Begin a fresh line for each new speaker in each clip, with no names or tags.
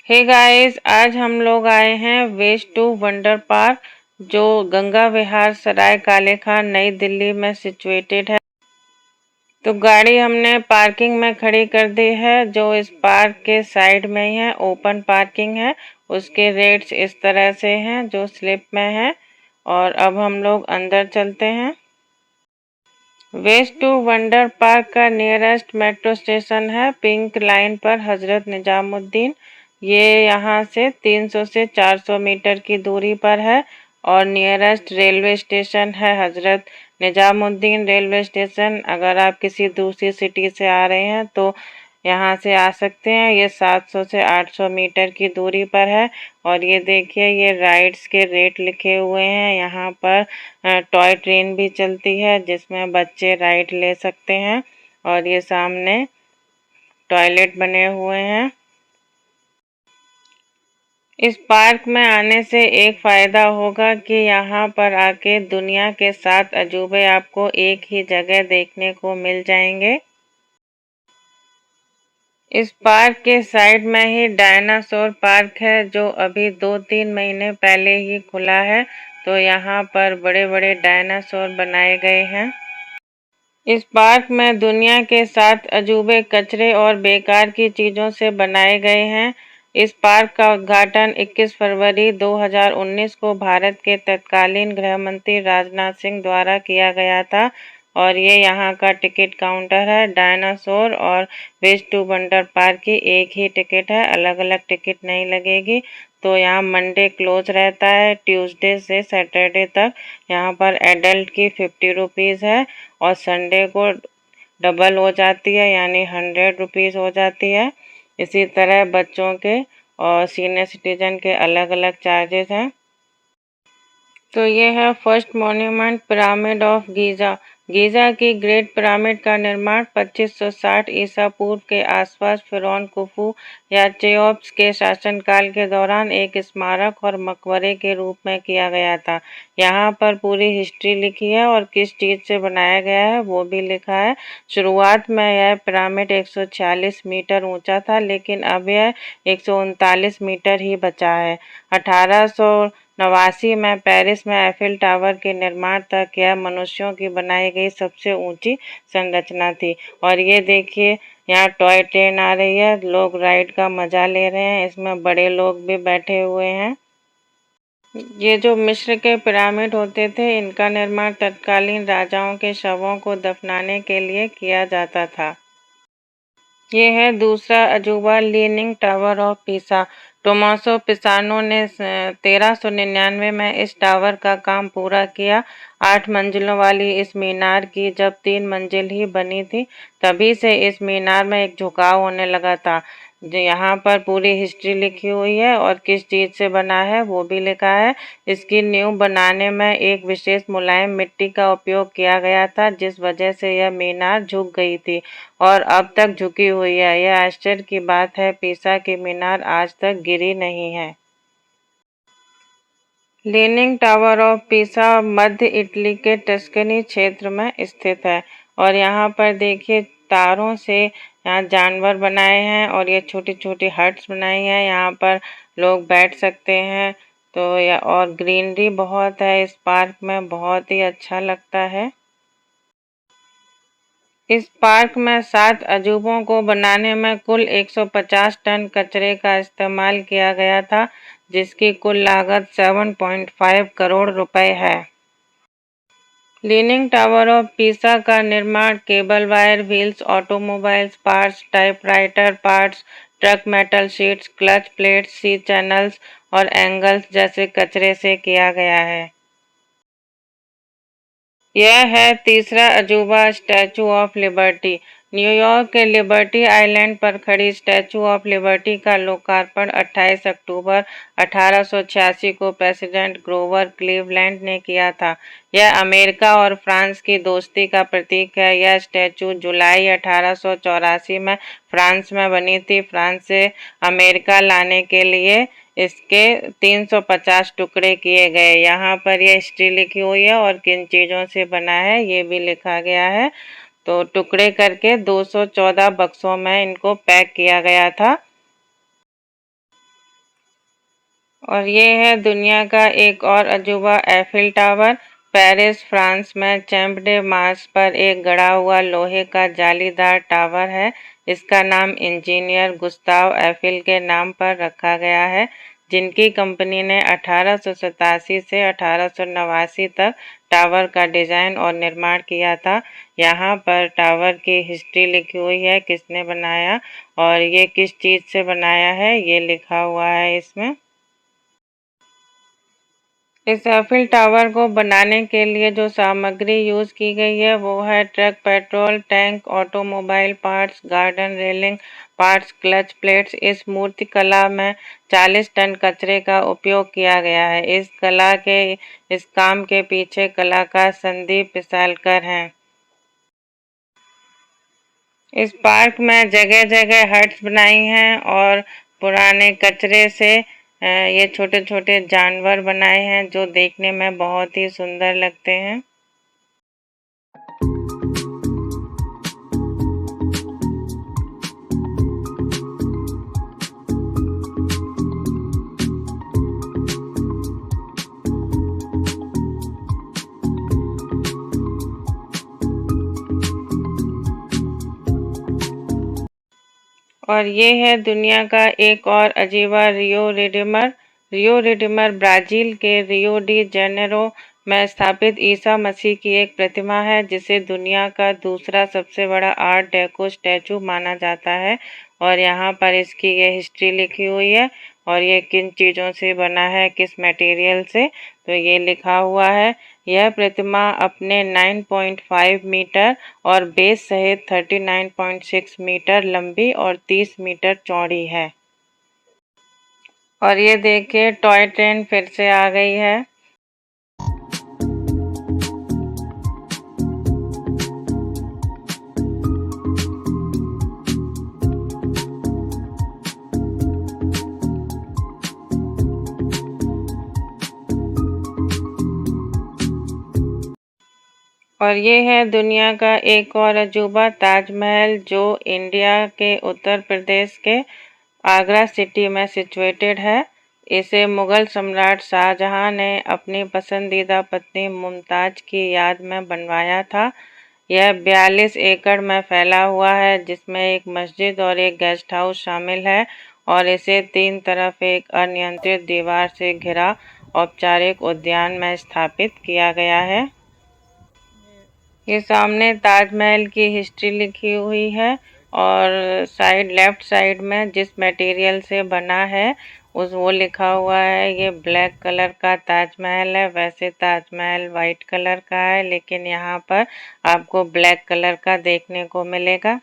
Hey guys, आज हम लोग आए हैं वेस्ट टू वंडर पार्क जो गंगा विहार सराय काले खान नई दिल्ली में सिचुएटेड है। तो गाड़ी हमने पार्किंग में खड़ी कर दी है जो इस पार्क के साइड में ही है। ओपन पार्किंग है। उसके रेट्स इस तरह से हैं जो स्लिप में है। और अब हम लोग अंदर चलते हैं। वेस्ट टू वंडर पार्क का नियरेस्ट मेट्रो स्टेशन है पिंक लाइन पर हजरत निजामुद्दीन। ये यहाँ से 300 से 400 मीटर की दूरी पर है। और नियरेस्ट रेलवे स्टेशन है हजरत निजामुद्दीन रेलवे स्टेशन। अगर आप किसी दूसरी सिटी से आ रहे हैं तो यहाँ से आ सकते हैं। ये 700 से 800 मीटर की दूरी पर है। और ये देखिए, ये राइड्स के रेट लिखे हुए हैं। यहाँ पर टॉय ट्रेन भी चलती है जिसमें बच्चे राइड ले सकते हैं। और ये सामने टॉयलेट बने हुए हैं। इस पार्क में आने से एक फ़ायदा होगा कि यहाँ पर आके दुनिया के 7 अजूबे आपको एक ही जगह देखने को मिल जाएंगे। इस पार्क के साइड में ही डायनासोर पार्क है जो अभी 2-3 महीने पहले ही खुला है। तो यहाँ पर बड़े बड़े डायनासोर बनाए गए हैं। इस पार्क में दुनिया के 7 अजूबे कचरे और बेकार की चीज़ों से बनाए गए हैं। इस पार्क का उद्घाटन 21 फरवरी 2019 को भारत के तत्कालीन गृह मंत्री राजनाथ सिंह द्वारा किया गया था। और ये यहाँ का टिकट काउंटर है। डायनासोर और वेस्ट टू वंडर पार्क की एक ही टिकट है, अलग अलग टिकट नहीं लगेगी। तो यहाँ मंडे क्लोज रहता है, ट्यूसडे से सैटरडे तक। यहाँ पर एडल्ट की 50 रुपीज़ है और संडे को डबल हो जाती है, यानी 100 रुपीज़ हो जाती है। इसी तरह बच्चों के और सीनियर सिटीजन के अलग अलग चार्जेस हैं। तो ये है first monument pyramid of Giza. Giza की ग्रेट पिरामिड का निर्माण 2560 ईसा पूर्व के आसपास फिरौन खुफू या चेओप्स के शासनकाल के दौरान एक स्मारक और मकबरे के रूप में किया गया था। यहाँ पर पूरी हिस्ट्री लिखी है और किस चीज़ से बनाया गया है वो भी लिखा है। शुरुआत में यह पिरामिड 146 मीटर ऊंचा था, लेकिन अब यह 139 मीटर ही बचा है। 1889 में पेरिस में एफिल टावर के निर्माण तक यह मनुष्यों की बनाई गई सबसे ऊंची संरचना थी। और ये देखिए, यहाँ टॉय ट्रेन आ रही है, लोग राइड का मजा ले रहे हैं। इसमें बड़े लोग भी बैठे हुए हैं। ये जो मिस्र के पिरामिड होते थे, इनका निर्माण तत्कालीन राजाओं के शवों को दफनाने के लिए किया जाता था। ये है दूसरा अजूबा, leaning tower of Pisa. Tommaso Pisano ने 1399 में इस टावर का काम पूरा किया। 8 मंजिलों वाली इस मीनार की जब 3 मंजिल ही बनी थी, तभी से इस मीनार में एक झुकाव होने लगा था। यहाँ पर पूरी हिस्ट्री लिखी हुई है और किस चीज़ से बना है वो भी लिखा है। इसकी नींव बनाने में एक विशेष मुलायम मिट्टी का उपयोग किया गया था, जिस वजह से यह मीनार झुक गई थी और अब तक झुकी हुई है। यह आश्चर्य की बात है, पीसा की मीनार आज तक गिरी नहीं है। Leaning tower of Pisa Madhya Italy के टस्कनी क्षेत्र में स्थित है। और यहाँ पर देखिए, तारों से यहाँ जानवर बनाए हैं और ये छोटी छोटी हट्स बनाई हैं। यहाँ पर लोग बैठ सकते हैं। तो और ग्रीनरी बहुत है इस पार्क में, बहुत ही अच्छा लगता है। इस पार्क में 7 अजूबों को बनाने में कुल 150 टन कचरे का इस्तेमाल किया गया था, जिसकी कुल लागत 7.5 करोड़ रुपए है। लीनिंग टावर ऑफ पीसा का निर्माण cable wire, wheels, automobiles parts, typewriter parts, truck metal sheets, clutch plates, C channels और एंगल्स जैसे कचरे से किया गया है। यह है तीसरा अजूबा, स्टैचू ऑफ लिबर्टी। न्यूयॉर्क के लिबर्टी आइलैंड पर खड़ी स्टैचू ऑफ लिबर्टी का लोकार्पण 28 अक्टूबर 1886 को प्रेसिडेंट ग्रोवर क्लीवलैंड ने किया था। यह अमेरिका और फ्रांस की दोस्ती का प्रतीक है। यह स्टैचू जुलाई 1884 में फ्रांस में बनी थी। फ्रांस से अमेरिका लाने के लिए इसके 350 टुकड़े किए गए। यहाँ पर यह हिस्ट्री लिखी हुई है और किन चीज़ों से बना है ये भी लिखा गया है। तो टुकड़े करके 214 बक्सों में इनको पैक किया गया था। और ये है दुनिया का एक और अजूबा एफिल टावर। पेरिस फ्रांस में चैम्प डे मार्स पर एक गड़ा हुआ लोहे का जालीदार टावर है। इसका नाम इंजीनियर गुस्ताव एफिल के नाम पर रखा गया है, जिनकी कंपनी ने 1887 से 1889 तक टावर का डिजाइन और निर्माण किया था। यहाँ पर टावर की हिस्ट्री लिखी हुई है, किसने बनाया और ये किस चीज से बनाया है, ये लिखा हुआ है इसमें। इस एफिल टावर को बनाने के लिए जो सामग्री यूज की गई है वो है truck, petrol tank, automobile parts, garden railing parts, clutch plates. इस मूर्तिकला में 40 टन कचरे का उपयोग किया गया है। इस काम के पीछे कलाकार संदीप पिसालकर हैं। इस पार्क में जगह जगह हट्स बनाई हैं और पुराने कचरे से ये छोटे छोटे जानवर बनाए हैं जो देखने में बहुत ही सुंदर लगते हैं। और ये है दुनिया का एक और अजीबा रियो रिडीमर। रियो रिडीमर ब्राजील के रियो डी जेनेरो में स्थापित ईसा मसीह की एक प्रतिमा है, जिसे दुनिया का दूसरा सबसे बड़ा आर्ट डेको स्टैचू माना जाता है। और यहाँ पर इसकी ये हिस्ट्री लिखी हुई है और ये किन चीज़ों से बना है, किस मटेरियल से, तो ये लिखा हुआ है। यह प्रतिमा अपने 9.5 मीटर और बेस सहित 39.6 मीटर लंबी और 30 मीटर चौड़ी है। और ये देखिए टॉय ट्रेन फिर से आ गई है। और ये है दुनिया का एक और अजूबा ताजमहल, जो इंडिया के उत्तर प्रदेश के आगरा सिटी में सिचुएटेड है। इसे मुगल सम्राट शाहजहां ने अपनी पसंदीदा पत्नी मुमताज की याद में बनवाया था। यह 42 एकड़ में फैला हुआ है, जिसमें एक मस्जिद और एक गेस्ट हाउस शामिल है और इसे तीन तरफ एक अनियंत्रित दीवार से घिरा औपचारिक उद्यान में स्थापित किया गया है। ये सामने ताजमहल की हिस्ट्री लिखी हुई है और लेफ्ट साइड में जिस मटेरियल से बना है उस वो लिखा हुआ है। ये ब्लैक कलर का ताजमहल है। वैसे ताजमहल वाइट कलर का है, लेकिन यहाँ पर आपको ब्लैक कलर का देखने को मिलेगा।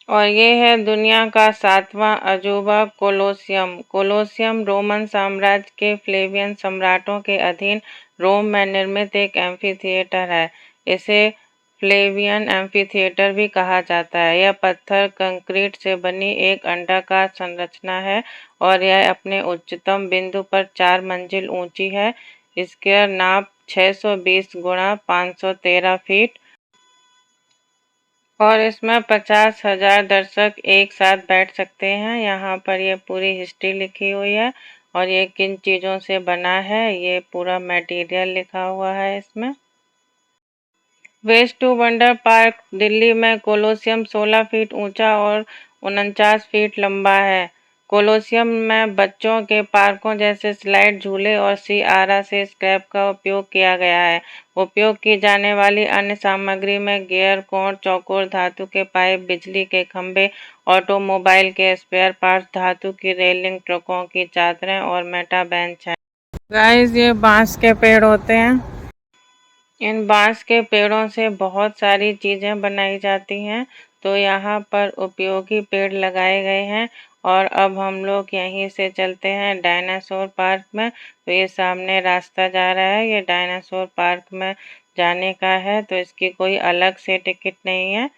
और ये है दुनिया का 7वां अजूबा कोलोसियम। कोलोसियम रोमन साम्राज्य के फ्लेवियन सम्राटों के अधीन रोम में निर्मित एक एम्फीथिएटर है। इसे फ्लेवियन एम्फीथिएटर भी कहा जाता है। यह पत्थर कंक्रीट से बनी एक अंडाकार संरचना है और यह अपने उच्चतम बिंदु पर 4 मंजिल ऊंची है। इसका नाप 620 गुणा 513 फीट और इसमें 50,000 दर्शक एक साथ बैठ सकते हैं। यहाँ पर ये पूरी हिस्ट्री लिखी हुई है और ये किन चीज़ों से बना है, ये पूरा मटेरियल लिखा हुआ है इसमें। Waste to wonder park Delhi में कोलोसियम 16 फीट ऊंचा और 49 फीट लंबा है। कोलोसियम में बच्चों के पार्कों जैसे स्लाइड, झूले और सियारा से स्क्रैप का उपयोग किया गया है। उपयोग की जाने वाली अन्य सामग्री में गियर, कोण, चौकोर धातु के पाइप, बिजली के खंभे, ऑटोमोबाइल के स्पेयर पार्ट्स, धातु की रेलिंग, ट्रकों की चादरें और मेटा बेंच हैं। गाइस, ये बांस के पेड़ होते हैं। इन बांस के पेड़ों से बहुत सारी चीज़ें बनाई जाती हैं, तो यहाँ पर उपयोगी पेड़ लगाए गए हैं। और अब हम लोग यहीं से चलते हैं डायनासोर पार्क में। तो ये सामने रास्ता जा रहा है, ये डायनासोर पार्क में जाने का है, तो इसकी कोई अलग से टिकट नहीं है।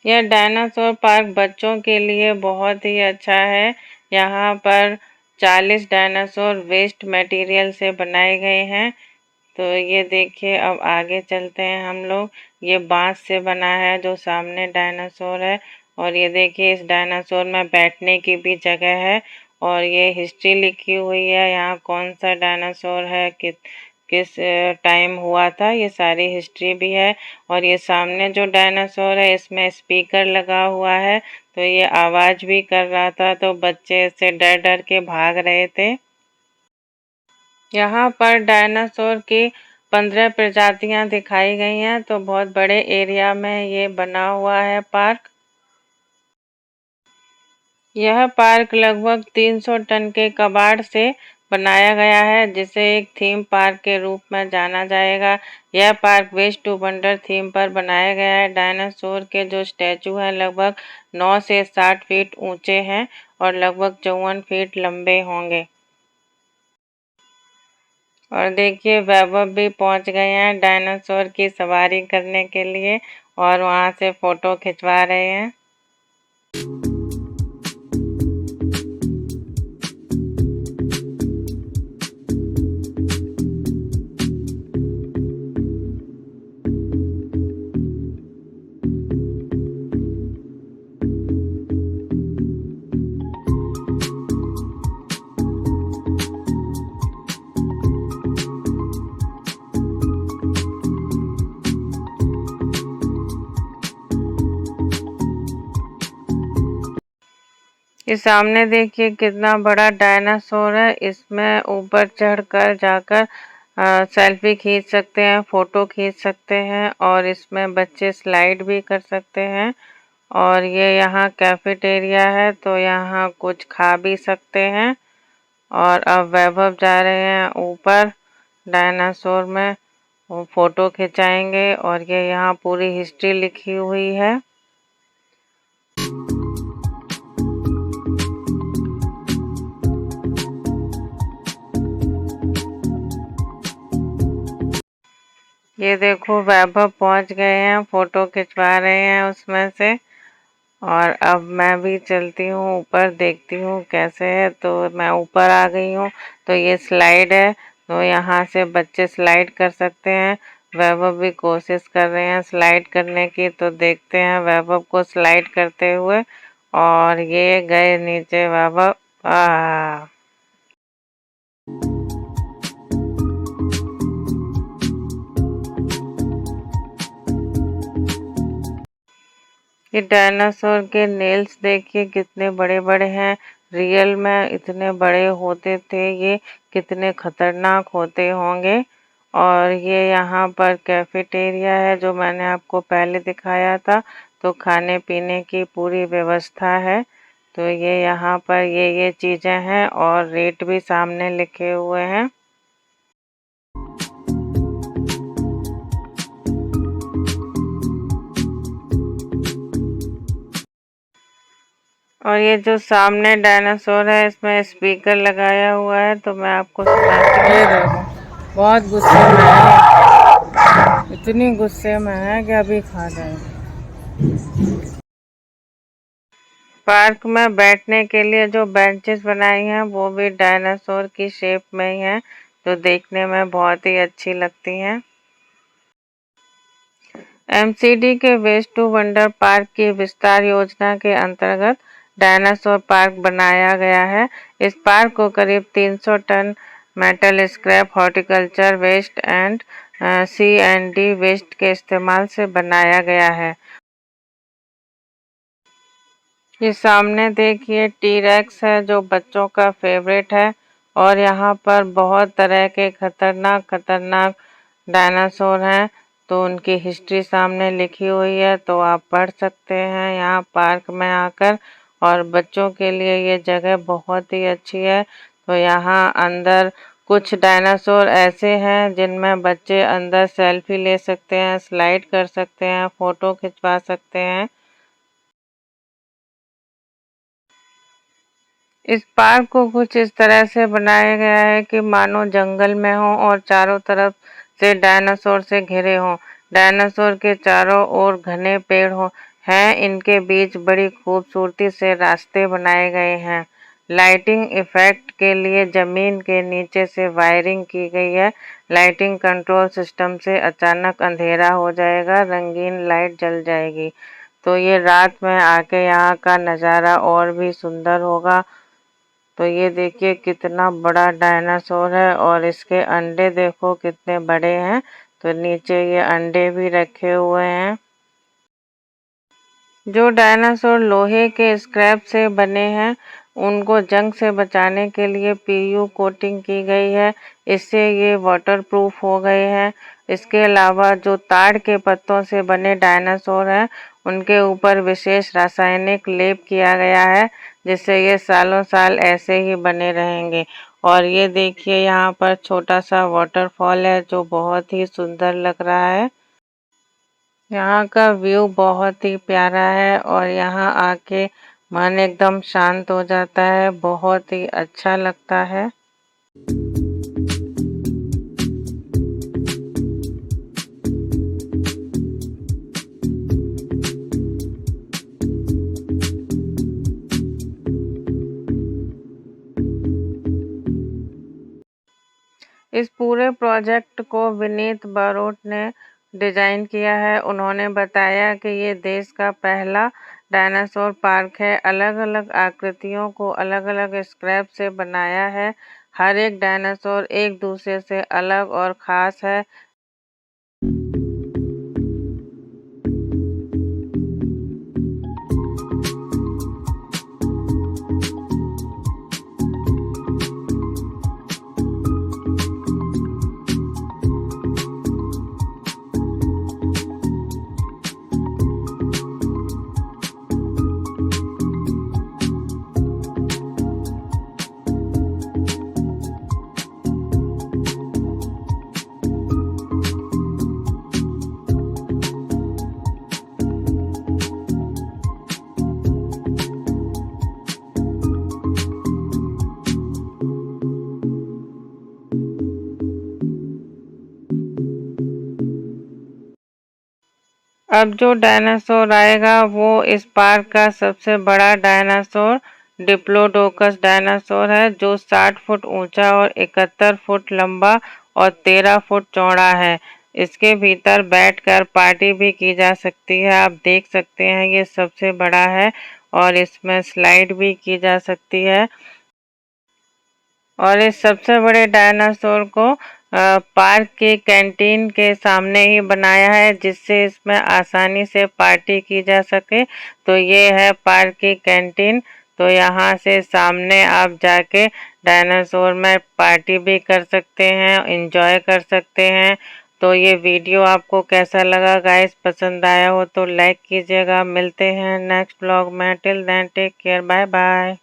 यह डायनासोर पार्क बच्चों के लिए बहुत ही अच्छा है। यहाँ पर 40 डायनासोर वेस्ट मटेरियल से बनाए गए हैं। तो ये देखिए, अब आगे चलते हैं हम लोग। ये बांस से बना है जो सामने डायनासोर है और ये देखिए इस डायनासोर में बैठने की भी जगह है और ये हिस्ट्री लिखी हुई है, यहाँ कौन सा डायनासोर है, किस टाइम हुआ था, ये सारी हिस्ट्री भी है। और ये सामने जो डायनासोर है इसमें स्पीकर लगा हुआ है, तो ये आवाज भी कर रहा था, तो बच्चे इससे डर डर के भाग रहे थे। यहाँ पर डायनासोर की 15 प्रजातियां दिखाई गई हैं, तो बहुत बड़े एरिया में ये बना हुआ है पार्क। यह पार्क लगभग 300 टन के कबाड़ से बनाया गया है, जिसे एक थीम पार्क के रूप में जाना जाएगा। यह park waste to wonder theme पर बनाया गया है। डायनासोर के जो स्टैचू हैं लगभग 9 से 60 फीट ऊंचे हैं और लगभग 54 फीट लंबे होंगे। और देखिए वैभव भी पहुंच गए हैं डायनासोर की सवारी करने के लिए और वहां से फोटो खिंचवा रहे हैं। ये सामने देखिए कितना बड़ा डायनासोर है। इसमें ऊपर चढ़कर जाकर सेल्फी खींच सकते हैं, फोटो खींच सकते हैं और इसमें बच्चे स्लाइड भी कर सकते हैं। और ये यहाँ कैफेटेरिया है, तो यहाँ कुछ खा भी सकते हैं। और अब वैभव जा रहे हैं ऊपर डायनासोर में, वो फोटो खिंचाएंगे। और ये यहाँ पूरी हिस्ट्री लिखी हुई है। ये देखो वैभव पहुंच गए हैं, फोटो खिंचवा रहे हैं उसमें से। और अब मैं भी चलती हूँ ऊपर, देखती हूँ कैसे है। तो मैं ऊपर आ गई हूँ, तो ये स्लाइड है, तो यहाँ से बच्चे स्लाइड कर सकते हैं। वैभव भी कोशिश कर रहे हैं स्लाइड करने की, तो देखते हैं वैभव को स्लाइड करते हुए। और ये गए नीचे वैभव। आ ये डायनासोर के नेल्स देखिए कितने बड़े बड़े हैं। रियल में इतने बड़े होते थे, ये कितने खतरनाक होते होंगे। और ये यहाँ पर कैफेटेरिया है जो मैंने आपको पहले दिखाया था, तो खाने पीने की पूरी व्यवस्था है। तो ये यहाँ पर ये चीजें हैं और रेट भी सामने लिखे हुए हैं। और ये जो सामने डायनासोर है इसमें स्पीकर लगाया हुआ है, तो मैं आपको सुनाती हूँ। ये देखो बहुत गुस्से में है, इतनी गुस्से में है कि अभी खा जाएगा। पार्क में बैठने के लिए जो बेंचेस बनाई हैं वो भी डायनासोर की शेप में ही हैं, जो देखने में बहुत ही अच्छी लगती हैं। एमसीडी के वेस्ट टू वंडर पार्क की विस्तार योजना के अंतर्गत डायनासोर पार्क बनाया गया है। इस पार्क को करीब 300 ton metal scrap, horticulture waste and C&D waste के इस्तेमाल से बनाया गया है। ये सामने देखिए टी-रेक्स है जो बच्चों का फेवरेट है। और यहाँ पर बहुत तरह के खतरनाक खतरनाक डायनासोर हैं, तो उनकी हिस्ट्री सामने लिखी हुई है, तो आप पढ़ सकते हैं यहाँ पार्क में आकर। और बच्चों के लिए ये जगह बहुत ही अच्छी है। तो यहाँ अंदर कुछ डायनासोर ऐसे हैं जिनमें बच्चे अंदर सेल्फी ले सकते हैं, स्लाइड कर सकते हैं, फोटो खिंचवा सकते हैं। इस पार्क को कुछ इस तरह से बनाया गया है कि मानो जंगल में हो और चारों तरफ से डायनासोर से घिरे हों। डायनासोर के चारों ओर घने पेड़ हो हैं, इनके बीच बड़ी खूबसूरती से रास्ते बनाए गए हैं। लाइटिंग इफेक्ट के लिए जमीन के नीचे से वायरिंग की गई है। लाइटिंग कंट्रोल सिस्टम से अचानक अंधेरा हो जाएगा, रंगीन लाइट जल जाएगी। तो ये रात में आके यहाँ का नज़ारा और भी सुंदर होगा। तो ये देखिए कितना बड़ा डायनासोर है और इसके अंडे देखो कितने बड़े हैं। तो नीचे ये अंडे भी रखे हुए हैं। जो डायनासोर लोहे के स्क्रैप से बने हैं उनको जंग से बचाने के लिए पीयू कोटिंग की गई है। इससे ये वाटरप्रूफ हो गए हैं। इसके अलावा जो ताड़ के पत्तों से बने डायनासोर हैं उनके ऊपर विशेष रासायनिक लेप किया गया है, जिससे ये सालों साल ऐसे ही बने रहेंगे। और ये देखिए यहाँ पर छोटा सा वाटरफॉल है जो बहुत ही सुंदर लग रहा है। यहाँ का व्यू बहुत ही प्यारा है और यहाँ आके मन एकदम शांत हो जाता है, बहुत ही अच्छा लगता है। इस पूरे प्रोजेक्ट को विनीत बारोट ने डिजाइन किया है। उन्होंने बताया कि ये देश का पहला डायनासोर पार्क है। अलग-अलग आकृतियों को अलग-अलग स्क्रैप से बनाया है। हर एक डायनासोर एक दूसरे से अलग और खास है। अब जो डायनासोर आएगा वो इस पार्क का सबसे बड़ा डायनासोर डिप्लोडोकस डायनासोर है, जो 60 फुट ऊंचा और 71 फुट लंबा और 13 फुट चौड़ा है। इसके भीतर बैठकर पार्टी भी की जा सकती है। आप देख सकते हैं ये सबसे बड़ा है और इसमें स्लाइड भी की जा सकती है। और इस सबसे बड़े डायनासोर को पार्क की कैंटीन के सामने ही बनाया है, जिससे इसमें आसानी से पार्टी की जा सके। तो ये है पार्क की कैंटीन। तो यहाँ से सामने आप जाके डायनासोर में पार्टी भी कर सकते हैं, एंजॉय कर सकते हैं। तो ये वीडियो आपको कैसा लगा गाइस? पसंद आया हो तो लाइक कीजिएगा। मिलते हैं नेक्स्ट ब्लॉग में। Till then take care, bye bye.